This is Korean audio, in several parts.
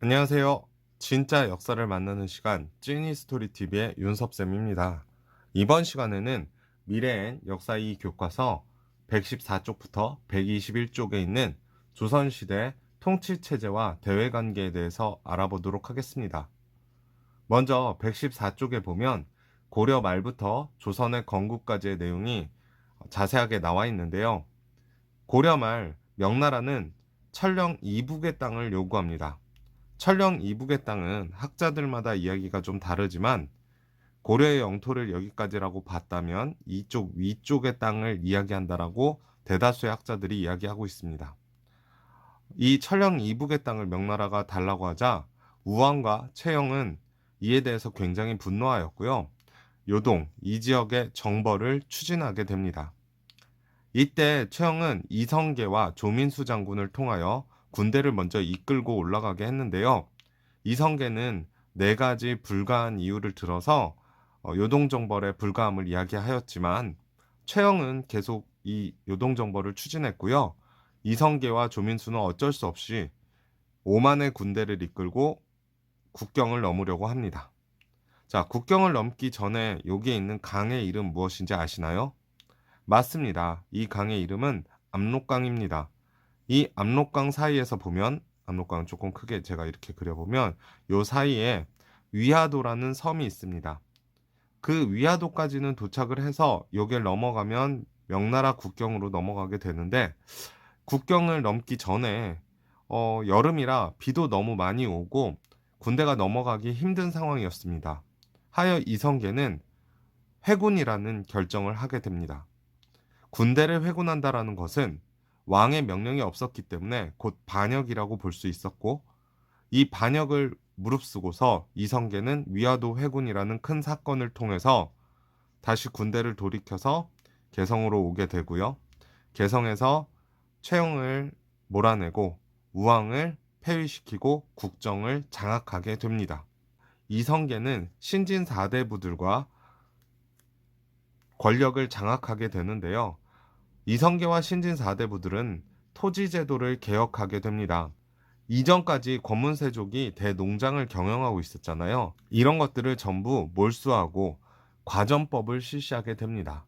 안녕하세요. 진짜 역사를 만나는 시간 찐이 스토리 TV의 윤섭쌤입니다. 이번 시간에는 미래엔 역사 2 교과서 114쪽부터 121쪽에 있는 조선시대 통치체제와 대외관계에 대해서 알아보도록 하겠습니다. 먼저 114쪽에 보면 고려 말부터 조선의 건국까지의 내용이 자세하게 나와 있는데요. 고려 말 명나라는 천령 이북의 땅을 요구합니다. 천령 이북의 땅은 학자들마다 이야기가 좀 다르지만 고려의 영토를 여기까지라고 봤다면 이쪽 위쪽의 땅을 이야기한다라고 대다수의 학자들이 이야기하고 있습니다. 이 천령 이북의 땅을 명나라가 달라고 하자 우왕과 최영은 이에 대해서 굉장히 분노하였고요. 요동, 이 지역의 정벌을 추진하게 됩니다. 이때 최영은 이성계와 조민수 장군을 통하여 군대를 먼저 이끌고 올라가게 했는데요. 이성계는 네 가지 불가한 이유를 들어서 요동정벌의 불가함을 이야기하였지만 최영은 계속 이 요동정벌을 추진했고요. 이성계와 조민수는 어쩔 수 없이 5만의 군대를 이끌고 국경을 넘으려고 합니다. 자, 국경을 넘기 전에 여기에 있는 강의 이름 무엇인지 아시나요? 맞습니다. 이 강의 이름은 압록강입니다. 이 압록강 사이에서 보면 압록강 조금 크게 제가 이렇게 그려보면 요 사이에 위화도라는 섬이 있습니다. 그 위화도까지는 도착을 해서 여길 넘어가면 명나라 국경으로 넘어가게 되는데 국경을 넘기 전에 여름이라 비도 너무 많이 오고 군대가 넘어가기 힘든 상황이었습니다. 하여 이성계는 회군이라는 결정을 하게 됩니다. 군대를 회군한다라는 것은 왕의 명령이 없었기 때문에 곧 반역이라고 볼 수 있었고 이 반역을 무릅쓰고서 이성계는 위화도 회군이라는 큰 사건을 통해서 다시 군대를 돌이켜서 개성으로 오게 되고요. 개성에서 최영을 몰아내고 우왕을 폐위시키고 국정을 장악하게 됩니다. 이성계는 신진 4대부들과 권력을 장악하게 되는데요. 이성계와 신진 4대부들은 토지 제도를 개혁하게 됩니다. 이전까지 권문세족이 대농장을 경영하고 있었잖아요. 이런 것들을 전부 몰수하고 과전법을 실시하게 됩니다.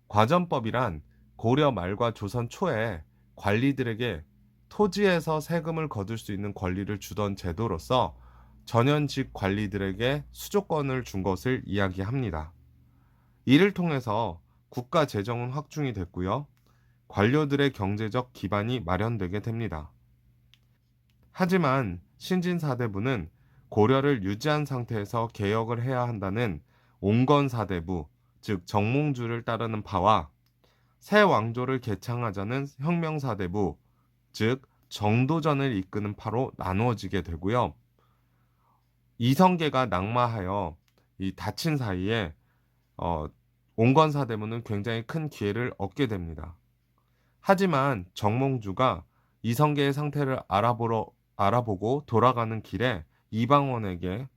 과전법이란 고려 말과 조선 초에 관리들에게 토지에서 세금을 거둘 수 있는 권리를 주던 제도로서 전현직 관리들에게 수조권을 준 것을 이야기합니다. 이를 통해서 국가 재정은 확충이 됐고요. 관료들의 경제적 기반이 마련되게 됩니다. 하지만 신진사대부는 고려를 유지한 상태에서 개혁을 해야 한다는 옹건사대부, 즉 정몽주를 따르는 파와 새 왕조를 개창하자는 혁명사대부, 즉 정도전을 이끄는 파로 나누어지게 되고요. 이성계가 낙마하여 이 닫힌 사이에 어, 옹건사대부는 굉장히 큰 기회를 얻게 됩니다. 하지만 정몽주가 이성계의 상태를 알아보고 돌아가는 길에 이방원에게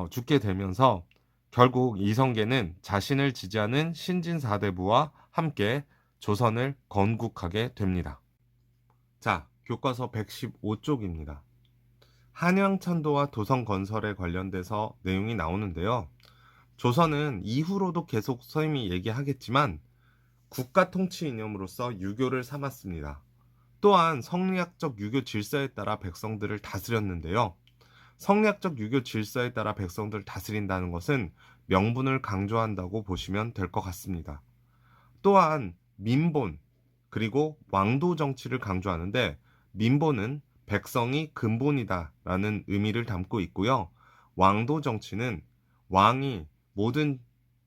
죽게 되면서 결국 이성계는 자신을 지지하는 신진사대부와 함께 조선을 건국하게 됩니다. 자, 교과서 115쪽입니다. 한양천도와 도성 건설에 관련돼서 내용이 나오는데요. 조선은 이후로도 계속 서임이 얘기하겠지만 국가 통치 이념으로서 유교를 삼았습니다. 또한 성리학적 유교 질서에 따라 백성들을 다스렸는데요. 성리학적 유교 질서에 따라 백성들을 다스린다는 것은 명분을 강조한다고 보시면 될 것 같습니다. 또한 민본 그리고 왕도 정치를 강조하는데 민본은 백성이 근본이다라는 의미를 담고 있고요. 왕도 정치는 왕이 모든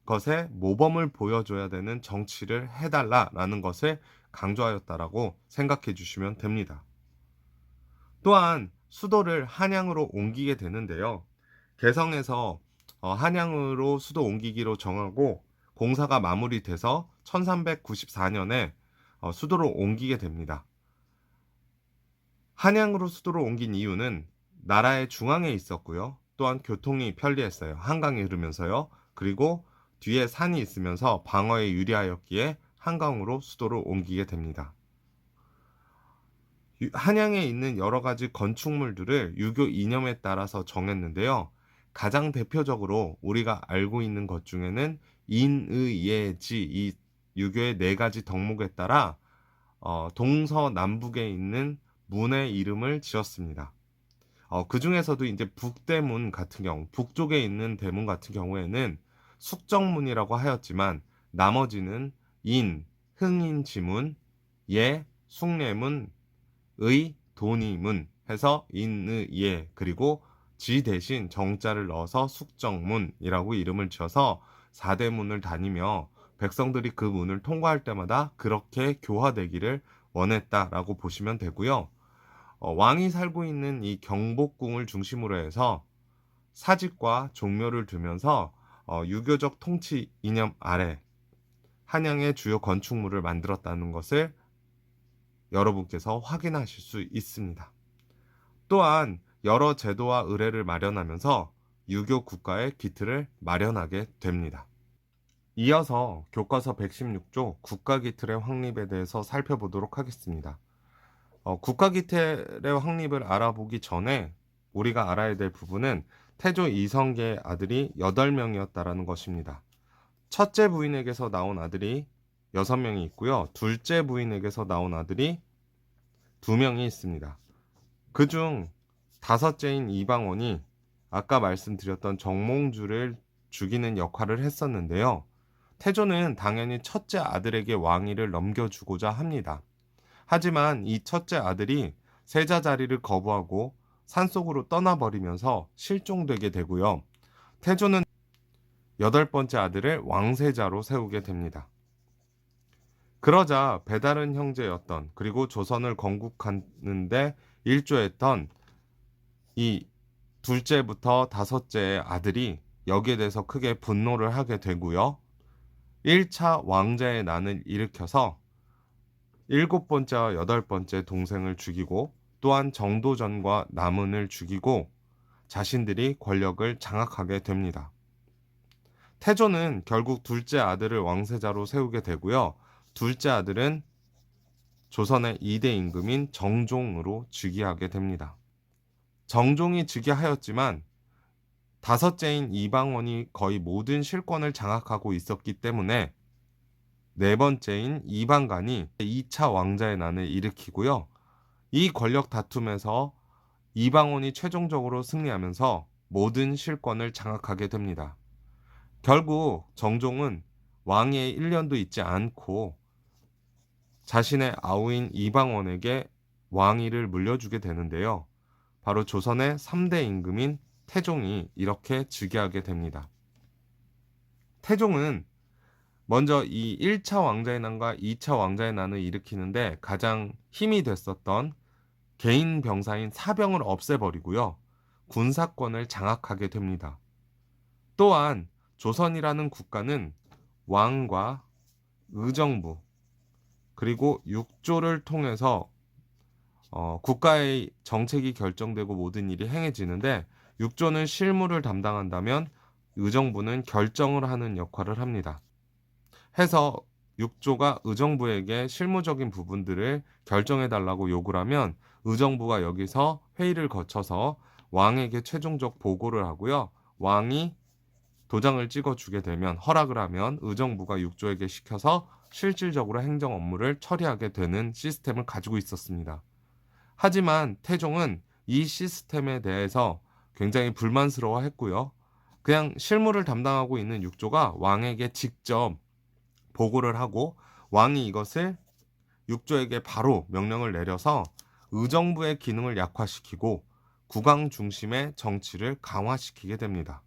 것에 모범을 보여줘야 되는 정치를 해달라라는 것을 강조하였다라고 생각해 주시면 됩니다. 또한 수도를 한양으로 옮기게 되는데요. 개성에서 한양으로 수도 옮기기로 정하고 공사가 마무리돼서 1394년에 수도로 옮기게 됩니다. 한양으로 수도를 옮긴 이유는 나라의 중앙에 있었고요. 또한 교통이 편리했어요. 한강이 흐르면서요. 그리고 뒤에 산이 있으면서 방어에 유리하였기에 한강으로 수도를 옮기게 됩니다. 한양에 있는 여러 가지 건축물들을 유교 이념에 따라서 정했는데요. 가장 대표적으로 우리가 알고 있는 것 중에는 인의예지, 이 유교의 네 가지 덕목에 따라 동서남북에 있는 문의 이름을 지었습니다. 그 중에서도 이제 북대문 같은 경우, 북쪽에 있는 대문 같은 경우에는 숙정문이라고 하였지만, 나머지는 인, 흥인지문, 예, 숭례문, 의, 돈이문 해서 인의 예, 그리고 지 대신 정자를 넣어서 숙정문이라고 이름을 지어서 4대문을 다니며 백성들이 그 문을 통과할 때마다 그렇게 교화되기를 원했다라고 보시면 되고요. 왕이 살고 있는 이 경복궁을 중심으로 해서 사직과 종묘를 두면서 유교적 통치 이념 아래 한양의 주요 건축물을 만들었다는 것을 여러분께서 확인하실 수 있습니다. 또한 여러 제도와 의례를 마련하면서 유교 국가의 기틀을 마련하게 됩니다. 이어서 교과서 116조 국가기틀의 확립에 대해서 살펴보도록 하겠습니다. 국가기틀의 확립을 알아보기 전에 우리가 알아야 될 부분은 태조 이성계의 아들이 8명이었다라는 것입니다. 첫째 부인에게서 나온 아들이 6명이 있고요. 둘째 부인에게서 나온 아들이 2명이 있습니다. 그중 다섯째인 이방원이 아까 말씀드렸던 정몽주를 죽이는 역할을 했었는데요. 태조는 당연히 첫째 아들에게 왕위를 넘겨주고자 합니다. 하지만 이 첫째 아들이 세자 자리를 거부하고 산속으로 떠나버리면서 실종되게 되고요. 태조는 8번째 아들을 왕세자로 세우게 됩니다. 그러자 배다른 형제였던, 그리고 조선을 건국하는데 일조했던 이 둘째부터 다섯째의 아들이 여기에 대해서 크게 분노를 하게 되고요. 1차 왕자의 난을 일으켜서 7번째와 8번째 동생을 죽이고, 또한 정도전과 남은을 죽이고 자신들이 권력을 장악하게 됩니다. 태조는 결국 둘째 아들을 왕세자로 세우게 되고요. 둘째 아들은 조선의 2대 임금인 정종으로 즉위하게 됩니다. 정종이 즉위하였지만 다섯째인 이방원이 거의 모든 실권을 장악하고 있었기 때문에 네 번째인 이방간이 2차 왕자의 난을 일으키고요. 이 권력 다툼에서 이방원이 최종적으로 승리하면서 모든 실권을 장악하게 됩니다. 결국 정종은 왕위에 1년도 있지 않고 자신의 아우인 이방원에게 왕위를 물려주게 되는데요. 바로 조선의 3대 임금인 태종이 이렇게 즉위하게 됩니다. 태종은 먼저 이 1차 왕자의 난과 2차 왕자의 난을 일으키는데 가장 힘이 됐었던 개인 병사인 사병을 없애버리고요. 군사권을 장악하게 됩니다. 또한 조선이라는 국가는 왕과 의정부 그리고 육조를 통해서 국가의 정책이 결정되고 모든 일이 행해지는데, 육조는 실무를 담당한다면 의정부는 결정을 하는 역할을 합니다. 해서 육조가 의정부에게 실무적인 부분들을 결정해 달라고 요구를 하면 의정부가 여기서 회의를 거쳐서 왕에게 최종적 보고를 하고요. 왕이 도장을 찍어주게 되면, 허락을 하면 의정부가 육조에게 시켜서 실질적으로 행정 업무를 처리하게 되는 시스템을 가지고 있었습니다. 하지만 태종은 이 시스템에 대해서 굉장히 불만스러워했고요. 그냥 실무를 담당하고 있는 육조가 왕에게 직접 보고를 하고 왕이 이것을 육조에게 바로 명령을 내려서 의정부의 기능을 약화시키고 국왕 중심의 정치를 강화시키게 됩니다.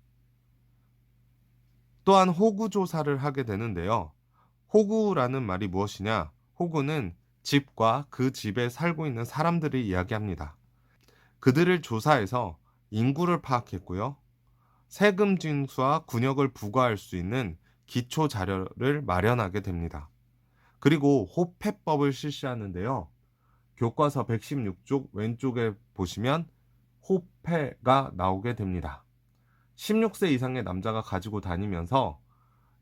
또한 호구 조사를 하게 되는데요. 호구라는 말이 무엇이냐? 호구는 집과 그 집에 살고 있는 사람들을 이야기합니다. 그들을 조사해서 인구를 파악했고요. 세금 징수와 군역을 부과할 수 있는 기초 자료를 마련하게 됩니다. 그리고 호패법을 실시하는데요. 교과서 116쪽 왼쪽에 보시면 호패가 나오게 됩니다. 16세 이상의 남자가 가지고 다니면서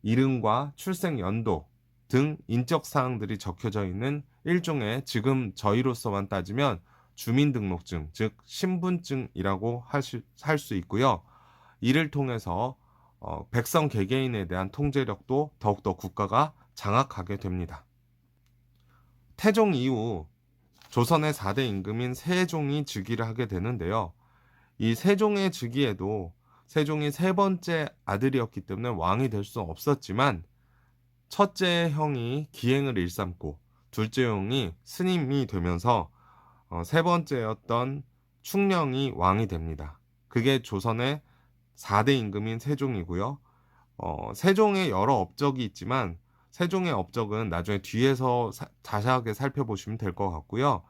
이름과 출생 연도 등 인적 사항들이 적혀져 있는 일종의 지금 저희로서만 따지면 주민등록증, 즉 신분증이라고 할 수 있고요. 이를 통해서 백성 개개인에 대한 통제력도 더욱더 국가가 장악하게 됩니다. 태종 이후 조선의 4대 임금인 세종이 즉위를 하게 되는데요. 이 세종의 즉위에도 세종이 세 번째 아들이었기 때문에 왕이 될 수 없었지만 첫째 형이 기행을 일삼고 둘째 형이 스님이 되면서 세 번째였던 충령이 왕이 됩니다. 그게 조선의 4대 임금인 세종이고요. 세종의 여러 업적이 있지만 세종의 업적은 나중에 뒤에서 자세하게 살펴보시면 될 것 같고요.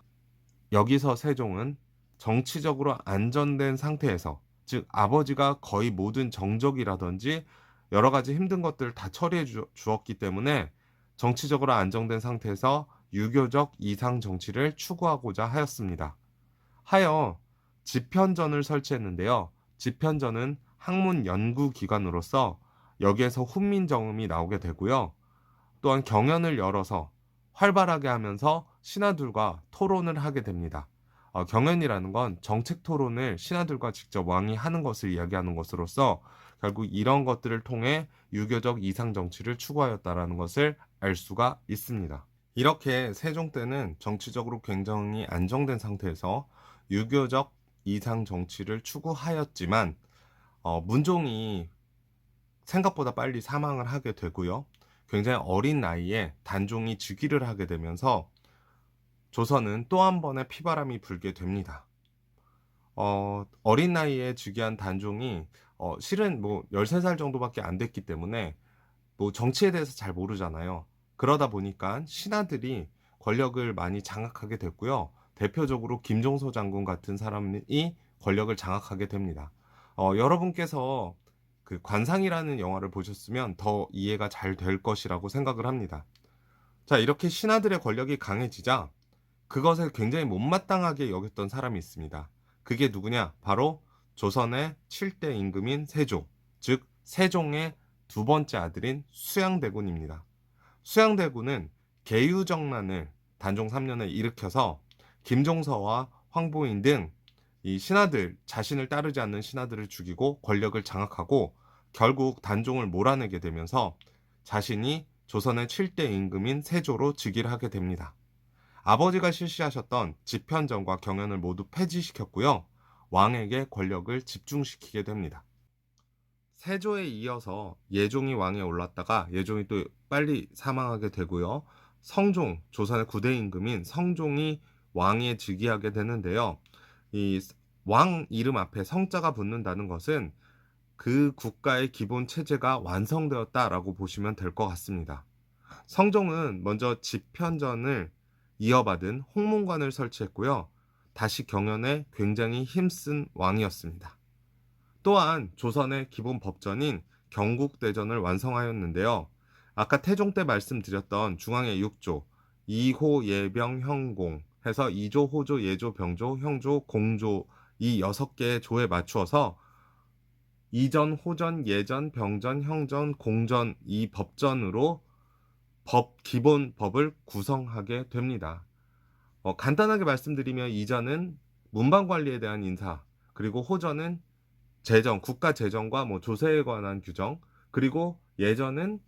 여기서 세종은 정치적으로 안전된 상태에서, 즉 아버지가 거의 모든 정적이라든지 여러 가지 힘든 것들을 다 처리해 주었기 때문에 정치적으로 안정된 상태에서 유교적 이상 정치를 추구하고자 하였습니다. 하여 집현전을 설치했는데요. 집현전은 학문 연구 기관으로서 여기에서 훈민정음이 나오게 되고요. 또한 경연을 열어서 활발하게 하면서 신하들과 토론을 하게 됩니다. 경연이라는 건 정책 토론을 신하들과 직접 왕이 하는 것을 이야기하는 것으로서 결국 이런 것들을 통해 유교적 이상 정치를 추구하였다라는 것을 알 수가 있습니다. 이렇게 세종 때는 정치적으로 굉장히 안정된 상태에서 유교적 이상 정치를 추구하였지만 문종이 생각보다 빨리 사망을 하게 되고요. 굉장히 어린 나이에 단종이 즉위를 하게 되면서 조선은 또 한 번의 피바람이 불게 됩니다. 어린 나이에 즉위한 단종이 실은 뭐 13살 정도밖에 안 됐기 때문에 뭐 정치에 대해서 잘 모르잖아요. 그러다 보니까 신하들이 권력을 많이 장악하게 됐고요. 대표적으로 김종서 장군 같은 사람이 권력을 장악하게 됩니다. 여러분께서 그 관상이라는 영화를 보셨으면 더 이해가 잘 될 것이라고 생각을 합니다. 자, 이렇게 신하들의 권력이 강해지자 그것을 굉장히 못마땅하게 여겼던 사람이 있습니다. 그게 누구냐? 바로 조선의 7대 임금인 세종, 즉 세종의 두 번째 아들인 수양대군입니다. 수양대군은 계유정난을 단종 3년에 일으켜서 김종서와 황보인 등 이 신하들, 자신을 따르지 않는 신하들을 죽이고 권력을 장악하고 결국 단종을 몰아내게 되면서 자신이 조선의 7대 임금인 세조로 즉위를 하게 됩니다. 아버지가 실시하셨던 집현전과 경연을 모두 폐지시켰고요. 왕에게 권력을 집중시키게 됩니다. 세조에 이어서 예종이 왕에 올랐다가 예종이 또 빨리 사망하게 되고요. 성종, 조선의 9대 임금인 성종이 왕위에 즉위하게 되는데요. 이 왕 이름 앞에 성자가 붙는다는 것은 그 국가의 기본 체제가 완성되었다라고 보시면 될 것 같습니다. 성종은 먼저 집현전을 이어받은 홍문관을 설치했고요. 다시 경연에 굉장히 힘쓴 왕이었습니다. 또한 조선의 기본 법전인 경국대전을 완성하였는데요. 아까 태종 때 말씀드렸던 중앙의 6조, 이호, 예병, 형공 해서 2조, 호조, 예조, 병조, 형조, 공조 이 6개의 조에 맞추어서 이전, 호전, 예전, 병전, 형전, 공전 이 법전으로 기본 법을 구성하게 됩니다. 간단하게 말씀드리면 이전은 문방 관리에 대한 인사, 그리고 호전은 재정, 국가 재정과 뭐 조세에 관한 규정, 그리고 예전은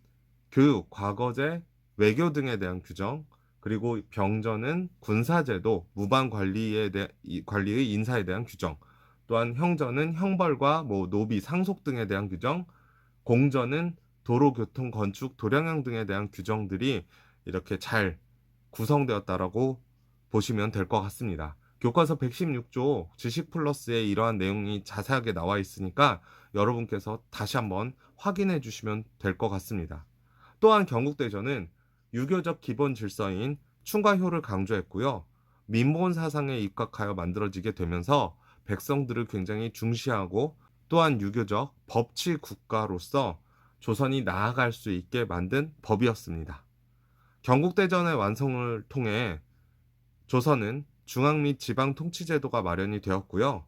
교육, 과거제, 외교 등에 대한 규정, 그리고 병전은 군사제도, 무방 관리의 인사에 대한 규정, 또한 형전은 형벌과 뭐 노비, 상속 등에 대한 규정, 공전은 도로, 교통, 건축, 도량형 등에 대한 규정들이 이렇게 잘 구성되었다라고 보시면 될 것 같습니다. 교과서 116조 지식 플러스에 이러한 내용이 자세하게 나와 있으니까 여러분께서 다시 한번 확인해 주시면 될 것 같습니다. 또한 경국대전은 유교적 기본 질서인 충과효를 강조했고요. 민본 사상에 입각하여 만들어지게 되면서 백성들을 굉장히 중시하고 또한 유교적 법치 국가로서 조선이 나아갈 수 있게 만든 법이었습니다. 경국대전의 완성을 통해 조선은 중앙 및 지방 통치제도가 마련이 되었고요.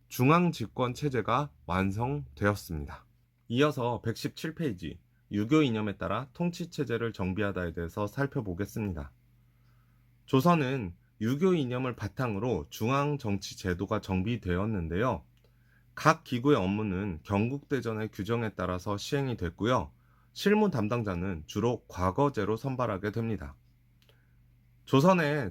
중앙 집권 체제가 완성되었습니다. 이어서 117페이지 유교 이념에 따라 통치체제를 정비하다에 대해서 살펴보겠습니다. 조선은 유교 이념을 바탕으로 중앙정치 제도가 정비되었는데요. 각 기구의 업무는 경국대전의 규정에 따라서 시행이 됐고요. 실무 담당자는 주로 과거제로 선발하게 됩니다. 조선의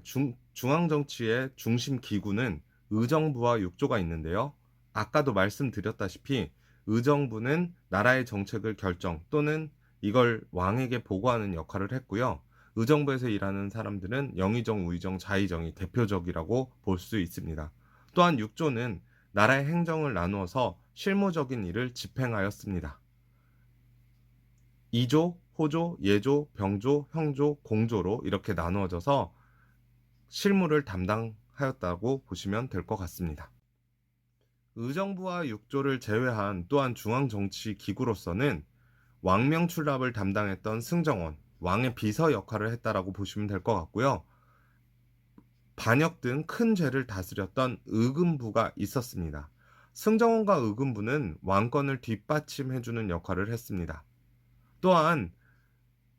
중앙정치의 중심 기구는 의정부와 육조가 있는데요. 아까도 말씀드렸다시피 의정부는 나라의 정책을 결정 또는 이걸 왕에게 보고하는 역할을 했고요. 의정부에서 일하는 사람들은 영의정, 우의정, 자의정이 대표적이라고 볼 수 있습니다. 또한 육조는 나라의 행정을 나누어서 실무적인 일을 집행하였습니다. 이조, 호조, 예조, 병조, 형조, 공조로 이렇게 나누어져서 실무를 담당하였다고 보시면 될 것 같습니다. 의정부와 육조를 제외한 또한 중앙정치기구로서는 왕명출납을 담당했던 승정원, 왕의 비서 역할을 했다라고 보시면 될 것 같고요. 반역 등 큰 죄를 다스렸던 의금부가 있었습니다. 승정원과 의금부는 왕권을 뒷받침해주는 역할을 했습니다. 또한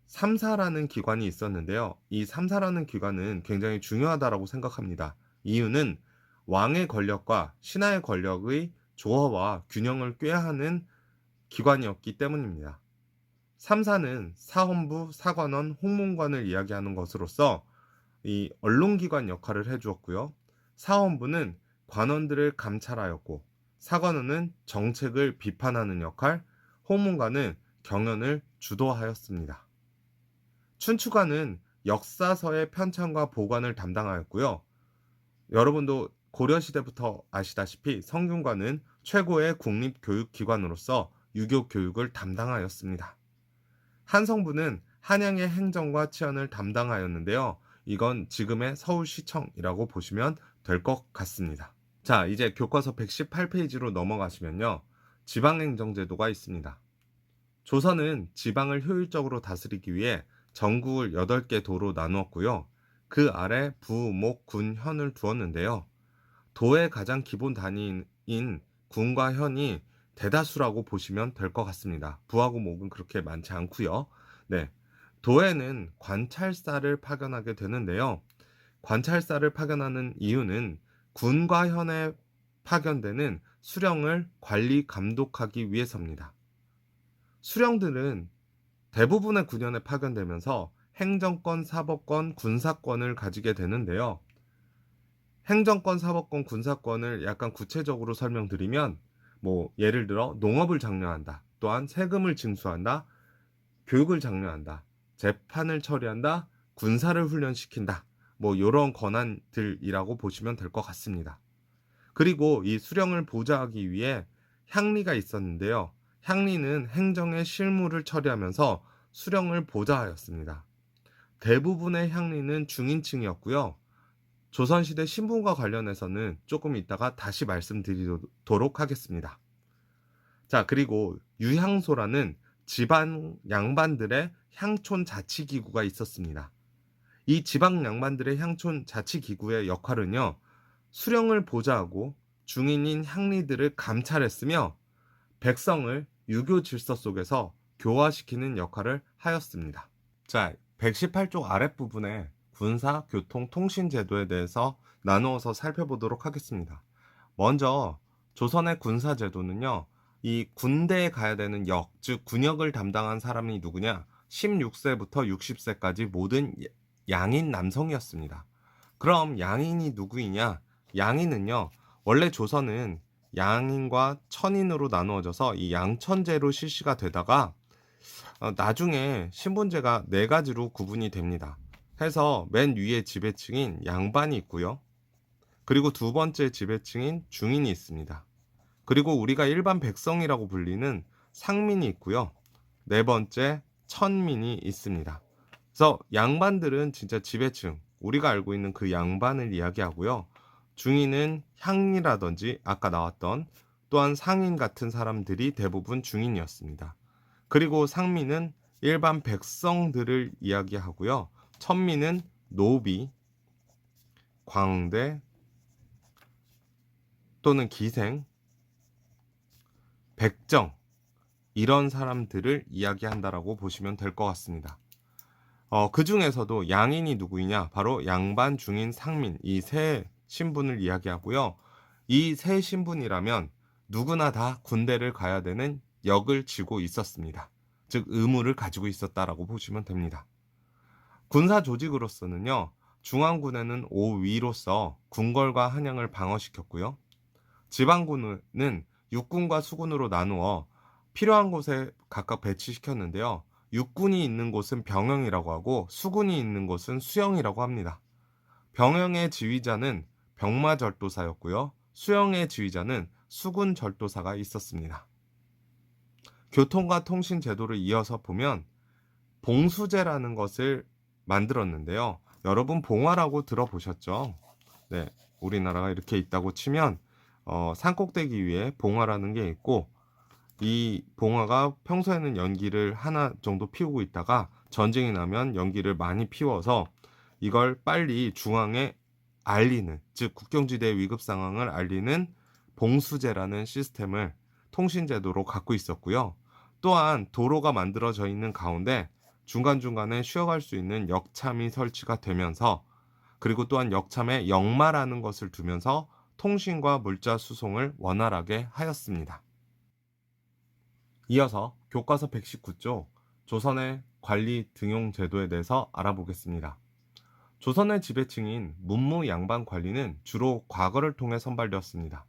삼사라는 기관이 있었는데요. 이 삼사라는 기관은 굉장히 중요하다고 생각합니다. 이유는 왕의 권력과 신하의 권력의 조화와 균형을 꾀하는 기관이었기 때문입니다. 삼사는 사헌부, 사관원, 홍문관을 이야기하는 것으로서 이 언론기관 역할을 해주었고요. 사헌부는 관원들을 감찰하였고, 사관원은 정책을 비판하는 역할, 홍문관은 경연을 주도하였습니다. 춘추관은 역사서의 편찬과 보관을 담당하였고요. 여러분도 고려시대부터 아시다시피 성균관은 최고의 국립교육기관으로서 유교 교육을 담당하였습니다. 한성부는 한양의 행정과 치안을 담당하였는데요. 이건 지금의 서울시청이라고 보시면 될 것 같습니다. 자, 이제 교과서 118페이지로 넘어가시면요. 지방행정제도가 있습니다. 조선은 지방을 효율적으로 다스리기 위해 전국을 8개 도로 나누었고요. 그 아래 부, 목, 군, 현을 두었는데요. 도의 가장 기본 단위인 군과 현이 대다수라고 보시면 될 것 같습니다. 부하고 목은 그렇게 많지 않고요. 네, 도에는 관찰사를 파견하게 되는데요. 관찰사를 파견하는 이유는 군과 현에 파견되는 수령을 관리 감독하기 위해서입니다. 수령들은 대부분의 군현에 파견되면서 행정권, 사법권, 군사권을 가지게 되는데요. 행정권, 사법권, 군사권을 약간 구체적으로 설명드리면 예를 들어 농업을 장려한다. 또한 세금을 징수한다. 교육을 장려한다. 재판을 처리한다. 군사를 훈련시킨다. 이런 권한들이라고 보시면 될 것 같습니다. 그리고 이 수령을 보좌하기 위해 향리가 있었는데요. 향리는 행정의 실무를 처리하면서 수령을 보좌하였습니다. 대부분의 향리는 중인층이었고요. 조선시대 신분과 관련해서는 조금 이따가 다시 말씀드리도록 하겠습니다. 자, 그리고 유향소라는 지방 양반들의 향촌 자치기구가 있었습니다. 이 지방 양반들의 향촌 자치기구의 역할은요, 수령을 보좌하고 중인인 향리들을 감찰했으며 백성을 유교 질서 속에서 교화시키는 역할을 하였습니다. 자, 118쪽 아랫부분에 군사, 교통, 통신 제도에 대해서 나누어서 살펴보도록 하겠습니다. 먼저 조선의 군사 제도는요, 이 군대에 가야 되는 역, 즉 군역을 담당한 사람이 누구냐? 16세부터 60세까지 모든 양인 남성이었습니다. 그럼 양인이 누구이냐? 양인은요, 원래 조선은 양인과 천인으로 나누어져서 이 양천제로 실시가 되다가 나중에 신분제가 4가지로 구분이 됩니다. 해서 맨 위에 지배층인 양반이 있고요. 그리고 두 번째 지배층인 중인이 있습니다. 그리고 우리가 일반 백성이라고 불리는 상민이 있고요. 네 번째 천민이 있습니다. 그래서 양반들은 진짜 지배층, 우리가 알고 있는 그 양반을 이야기하고요. 중인은 향이라든지 아까 나왔던 또한 상인 같은 사람들이 대부분 중인이었습니다. 그리고 상민은 일반 백성들을 이야기하고요. 천민은 노비, 광대 또는 기생, 백정 이런 사람들을 이야기한다라고 보시면 될 것 같습니다. 그 중에서도 양인이 누구이냐? 바로 양반, 중인, 상민 이 세 신분을 이야기하고요. 이 세 신분이라면 누구나 다 군대를 가야 되는 역을 쥐고 있었습니다. 즉 의무를 가지고 있었다라고 보시면 됩니다. 군사 조직으로서는요. 중앙군에는 5위로서 궁궐과 한양을 방어시켰고요. 지방군은 육군과 수군으로 나누어 필요한 곳에 각각 배치시켰는데요. 육군이 있는 곳은 병영이라고 하고 수군이 있는 곳은 수영이라고 합니다. 병영의 지휘자는 병마절도사였고요. 수영의 지휘자는 수군절도사가 있었습니다. 교통과 통신 제도를 이어서 보면 봉수제라는 것을 만들었는데요. 여러분 봉화라고 들어보셨죠? 네, 우리나라가 이렇게 있다고 치면 산꼭대기 위에 봉화라는 게 있고 이 봉화가 평소에는 연기를 하나 정도 피우고 있다가 전쟁이 나면 연기를 많이 피워서 이걸 빨리 중앙에 알리는, 즉 국경지대의 위급 상황을 알리는 봉수제라는 시스템을 통신제도로 갖고 있었고요. 또한 도로가 만들어져 있는 가운데 중간중간에 쉬어갈 수 있는 역참이 설치가 되면서 그리고 또한 역참에 역마라는 것을 두면서 통신과 물자 수송을 원활하게 하였습니다. 이어서 교과서 119쪽 조선의 관리 등용 제도에 대해서 알아보겠습니다. 조선의 지배층인 문무 양반 관리는 주로 과거를 통해 선발되었습니다.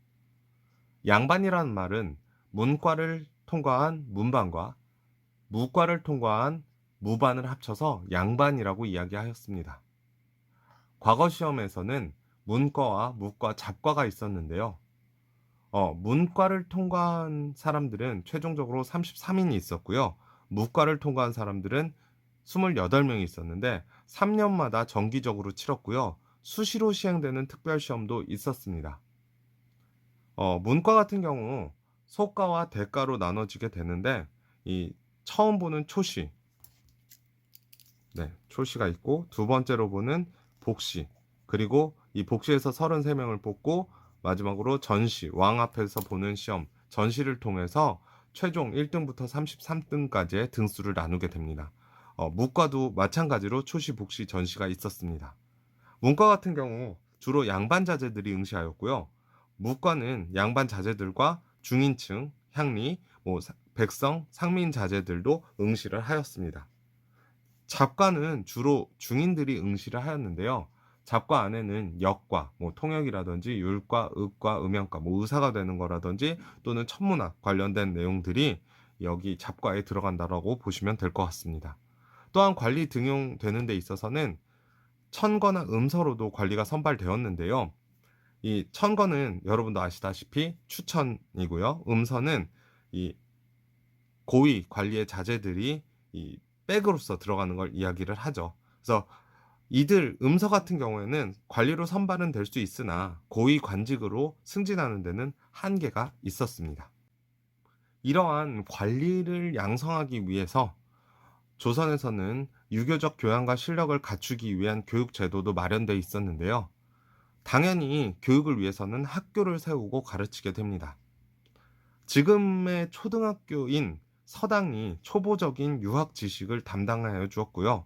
양반이라는 말은 문과를 통과한 문반과 무과를 통과한 무반을 합쳐서 양반이라고 이야기하였습니다. 과거 시험에서는 문과와 무과, 잡과가 있었는데요. 문과를 통과한 사람들은 최종적으로 33인이 있었고요. 무과를 통과한 사람들은 28명이 있었는데 3년마다 정기적으로 치렀고요. 수시로 시행되는 특별시험도 있었습니다. 문과 같은 경우 소과와 대과로 나눠지게 되는데 이 처음 보는 초시, 네, 초시가 있고 두 번째로 보는 복시, 그리고 이 복시에서 33명을 뽑고 마지막으로 전시, 왕 앞에서 보는 시험, 전시를 통해서 최종 1등부터 33등까지의 등수를 나누게 됩니다. 무과도 마찬가지로 초시, 복시, 전시가 있었습니다. 문과 같은 경우 주로 양반 자제들이 응시하였고요. 무과는 양반 자제들과 중인층, 향리, 백성, 상민 자제들도 응시를 하였습니다. 잡과는 주로 중인들이 응시를 하였는데요. 잡과 안에는 역과, 통역이라든지 율과, 읍과, 음양과, 의사가 되는 거라든지 또는 천문학 관련된 내용들이 여기 잡과에 들어간다라고 보시면 될 것 같습니다. 또한 관리 등용되는 데 있어서는 천거나 음서로도 관리가 선발되었는데요. 이 천거는 여러분도 아시다시피 추천이고요. 음서는 이 고위 관리의 자제들이 이 백으로서 들어가는 걸 이야기를 하죠. 그래서 이들 음서 같은 경우에는 관리로 선발은 될 수 있으나 고위 관직으로 승진하는 데는 한계가 있었습니다. 이러한 관리를 양성하기 위해서 조선에서는 유교적 교양과 실력을 갖추기 위한 교육 제도도 마련되어 있었는데요. 당연히 교육을 위해서는 학교를 세우고 가르치게 됩니다. 지금의 초등학교인 서당이 초보적인 유학 지식을 담당하여 주었고요.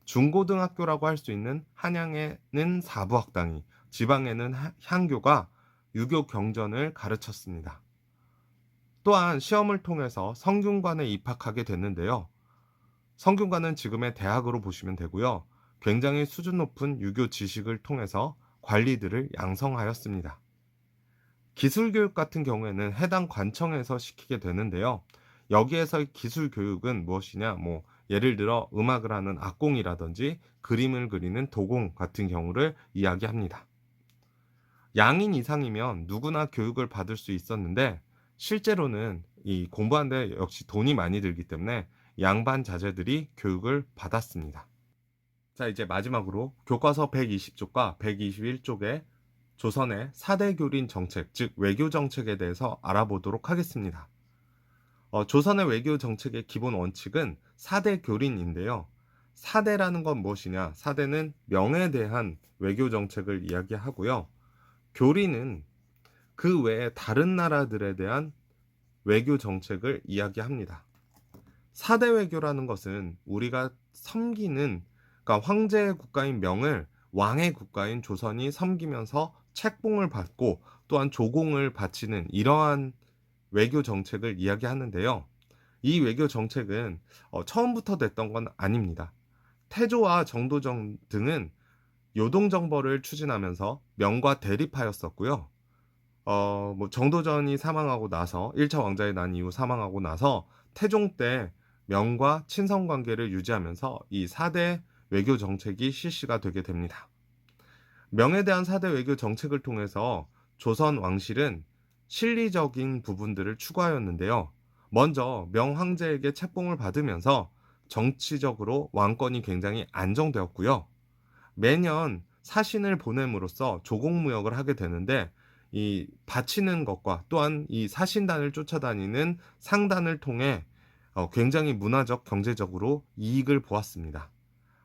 중고등학교라고 할 수 있는 한양에는 사부학당이, 지방에는 향교가 유교 경전을 가르쳤습니다. 또한 시험을 통해서 성균관에 입학하게 됐는데요. 성균관은 지금의 대학으로 보시면 되고요. 굉장히 수준 높은 유교 지식을 통해서 관리들을 양성하였습니다. 기술교육 같은 경우에는 해당 관청에서 시키게 되는데요. 여기에서의 기술교육은 무엇이냐? 예를 들어 음악을 하는 악공이라든지 그림을 그리는 도공 같은 경우를 이야기합니다. 양인 이상이면 누구나 교육을 받을 수 있었는데 실제로는 이 공부하는데 역시 돈이 많이 들기 때문에 양반 자제들이 교육을 받았습니다. 자, 이제 마지막으로 교과서 120쪽과 121쪽에 조선의 4대 교린 정책, 즉 외교 정책에 대해서 알아보도록 하겠습니다. 조선의 외교 정책의 기본 원칙은 4대 교린인데요. 4대라는 건 무엇이냐? 4대는 명에 대한 외교 정책을 이야기하고요. 교린은 그 외에 다른 나라들에 대한 외교 정책을 이야기합니다. 4대 외교라는 것은 우리가 섬기는, 그러니까 황제의 국가인 명을 왕의 국가인 조선이 섬기면서 책봉을 받고 또한 조공을 바치는 이러한 외교 정책을 이야기하는데요. 이 외교 정책은 처음부터 됐던 건 아닙니다. 태조와 정도전 등은 요동정벌을 추진하면서 명과 대립하였었고요. 정도전이 사망하고 나서 1차 왕자의 난 이후 사망하고 나서 태종 때 명과 친선 관계를 유지하면서 이 4대 외교 정책이 실시가 되게 됩니다. 명에 대한 4대 외교 정책을 통해서 조선 왕실은 실리적인 부분들을 추구하였는데요. 먼저 명 황제에게 책봉을 받으면서 정치적으로 왕권이 굉장히 안정되었고요. 매년 사신을 보냄으로써 조공무역을 하게 되는데 이 바치는 것과 또한 이 사신단을 쫓아다니는 상단을 통해 굉장히 문화적, 경제적으로 이익을 보았습니다.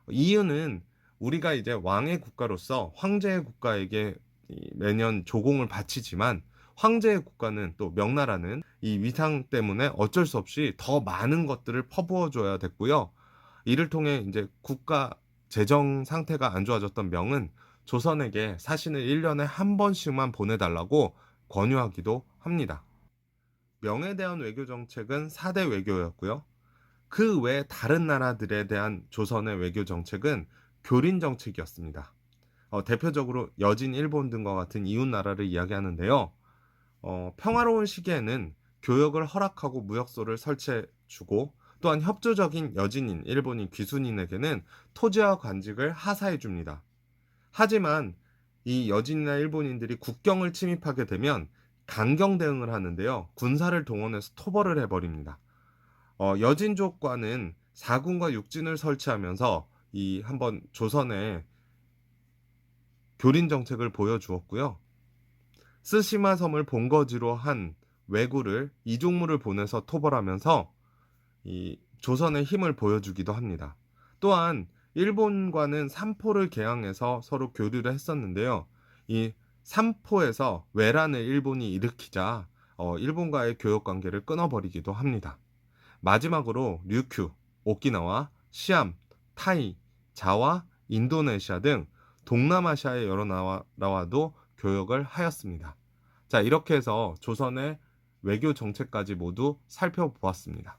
이유는 우리가 이제 왕의 국가로서 황제의 국가에게 매년 조공을 바치지만 황제의 국가는 또 명나라는 이 위상 때문에 어쩔 수 없이 더 많은 것들을 퍼부어 줘야 됐고요. 이를 통해 이제 국가 재정 상태가 안 좋아졌던 명은 조선에게 사신을 1년에 한 번씩만 보내달라고 권유하기도 합니다. 명에 대한 외교 정책은 4대 외교였고요. 그 외 다른 나라들에 대한 조선의 외교 정책은 교린 정책이었습니다. 대표적으로 여진, 일본 등과 같은 이웃 나라를 이야기하는데요. 평화로운 시기에는 교역을 허락하고 무역소를 설치해주고 또한 협조적인 여진인, 일본인, 귀순인에게는 토지와 관직을 하사해줍니다. 하지만 이 여진이나 일본인들이 국경을 침입하게 되면 강경 대응을 하는데요. 군사를 동원해서 토벌을 해버립니다. 여진족과는 사군과 육진을 설치하면서 이 한번 조선의 교린 정책을 보여주었고요. 스시마 섬을 본거지로 한 왜구를 이종무를 보내서 토벌하면서 이 조선의 힘을 보여주기도 합니다. 또한 일본과는 삼포를 개항해서 서로 교류를 했었는데요. 이 삼포에서 외란을 일본이 일으키자 일본과의 교역 관계를 끊어버리기도 합니다. 마지막으로 류큐, 오키나와, 시암, 타이, 자와, 인도네시아 등 동남아시아의 여러 나라와도 교역을 하였습니다. 자, 이렇게 해서 조선의 외교 정책까지 모두 살펴보았습니다.